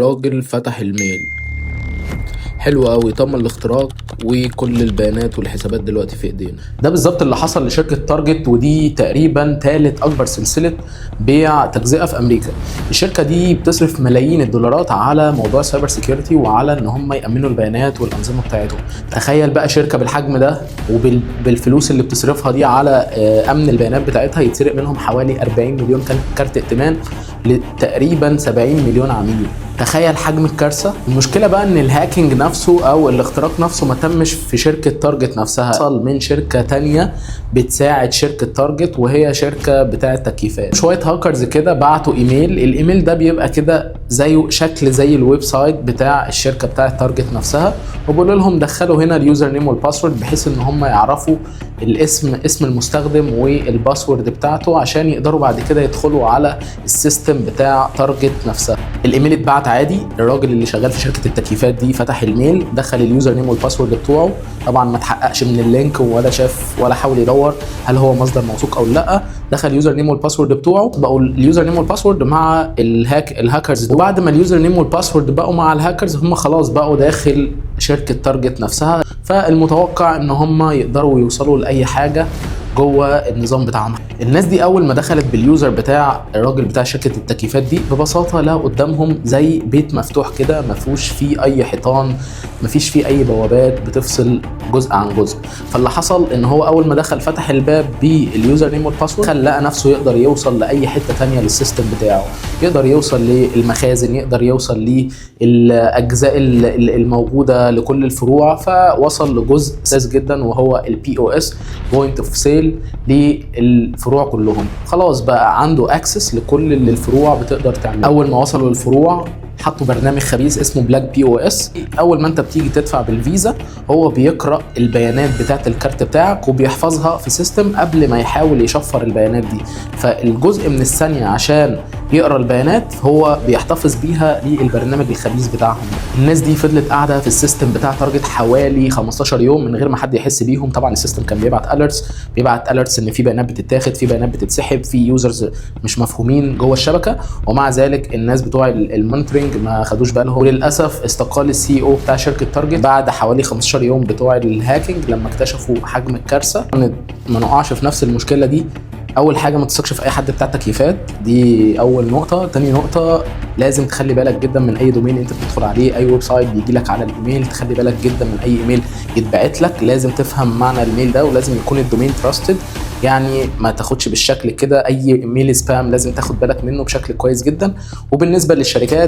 راجل فتح الميل حلو قوي، تم الاختراق وكل البيانات والحسابات دلوقتي في ايدينا. ده بالظبط اللي حصل لشركه تارجت، ودي تقريبا ثالث اكبر سلسله بيع تجزئه في امريكا. الشركه دي بتصرف ملايين الدولارات على موضوع السايبر سيكيورتي وعلى ان هم يامنوا البيانات والانظمه بتاعتهم. تخيل بقى شركه بالحجم ده وبالفلوس اللي بتصرفها دي على امن البيانات بتاعتها يتسرق منهم حوالي 40 مليون كارت ائتمان لتقريبا 70 مليون عميل. تخيل حجم الكارثه. المشكله بقى ان الهاكينج نفسه او الاختراق نفسه ما تمش في شركه تارجت نفسها، حصل من شركه تانية بتساعد شركه تارجت وهي شركه بتاعه تكييفات. شويه هاكرز كده بعتوا ايميل، الايميل ده بيبقى كده زيه شكل زي الويب سايت بتاع الشركه بتاعه تارجت نفسها، وبيقولوا لهم دخلوا هنا اليوزر نيم والباسورد بحيث ان هم يعرفوا اسم المستخدم والباسورد بتاعته عشان يقدروا بعد كده يدخلوا على السيستم بتاع تارجت نفسها. الايميل اتبعت عادي، الراجل اللي شغال في شركه التكييفات دي فتح الميل، دخل اليوزر نيم والباسورد بتوعه، طبعا ما تحققش من اللينك ولا شاف ولا حاول يدور هل هو مصدر موثوق او لا. دخل اليوزر نيم والباسورد بتوعه، بقوا اليوزر نيم والباسورد مع الهاكرز، وبعد ما اليوزر نيم والباسورد بقوا مع الهاكرز هم خلاص بقوا داخل شركه تارجت نفسها. فالمتوقع ان هم يقدروا يوصلوا لاي حاجه جوه النظام بتاعهم. الناس دي اول ما دخلت باليوزر بتاع الراجل بتاع شركه التكييفات دي ببساطه لقوا قدامهم زي بيت مفتوح كده، ما فيهوش فيه اي حيطان، ما فيش فيه اي بوابات بتفصل جزء عن جزء. فاللي حصل ان هو اول ما دخل فتح الباب باليوزر نيم والباسورد، لقى نفسه يقدر يوصل لاي حته ثانيه للسيستم بتاعه، يقدر يوصل للمخازن، يقدر يوصل للاجزاء الموجوده لكل الفروع. فوصل لجزء اساسي جدا وهو البي او اس، بوينت اوف سيل، للفروع كلهم. خلاص بقى عنده اكسس لكل اللي الفروع بتقدر تعمله. اول ما وصلوا للفروع حطوا برنامج خبيث اسمه بلاك بي او اس. اول ما انت بتيجي تدفع بالفيزا هو بيقرا البيانات بتاعت الكارت بتاعك وبيحفظها في سيستم قبل ما يحاول يشفر البيانات دي. فالجزء من الثانيه عشان يقرا البيانات هو بيحتفظ بيها للبرنامج الخبيث بتاعهم. الناس دي فضلت قاعده في السيستم بتاع تارجت حوالي 15 يوم من غير ما حد يحس بيهم. طبعا السيستم كان بيبعت اليرتس ان في بيانات بتتاخد، في بيانات بتتسحب، في يوزرز مش مفهومين جوه الشبكه، ومع ذلك الناس بتوع المونيتورنج ما خدوش بالهم. وللاسف استقال السي او بتاع شركه تارجت بعد حوالي 15 يوم بتوع الهاكينج لما اكتشفوا حجم الكارثه. ما نقعش في نفس المشكله دي. اول حاجه ما تثقش في اي حد بتاع تكييفات، دي اول نقطه. تاني نقطه لازم تخلي بالك جدا من اي دومين انت بتدخل عليه، اي ويب سايت بيجي لك على الايميل تخلي بالك جدا من اي ايميل يتبعت لك. لازم تفهم معنى الميل ده، ولازم يكون الدومين تراستد، يعني ما تاخدش بالشكل كده. اي ايميل سبام لازم تاخد بالك منه بشكل كويس جدا. وبالنسبه للشركات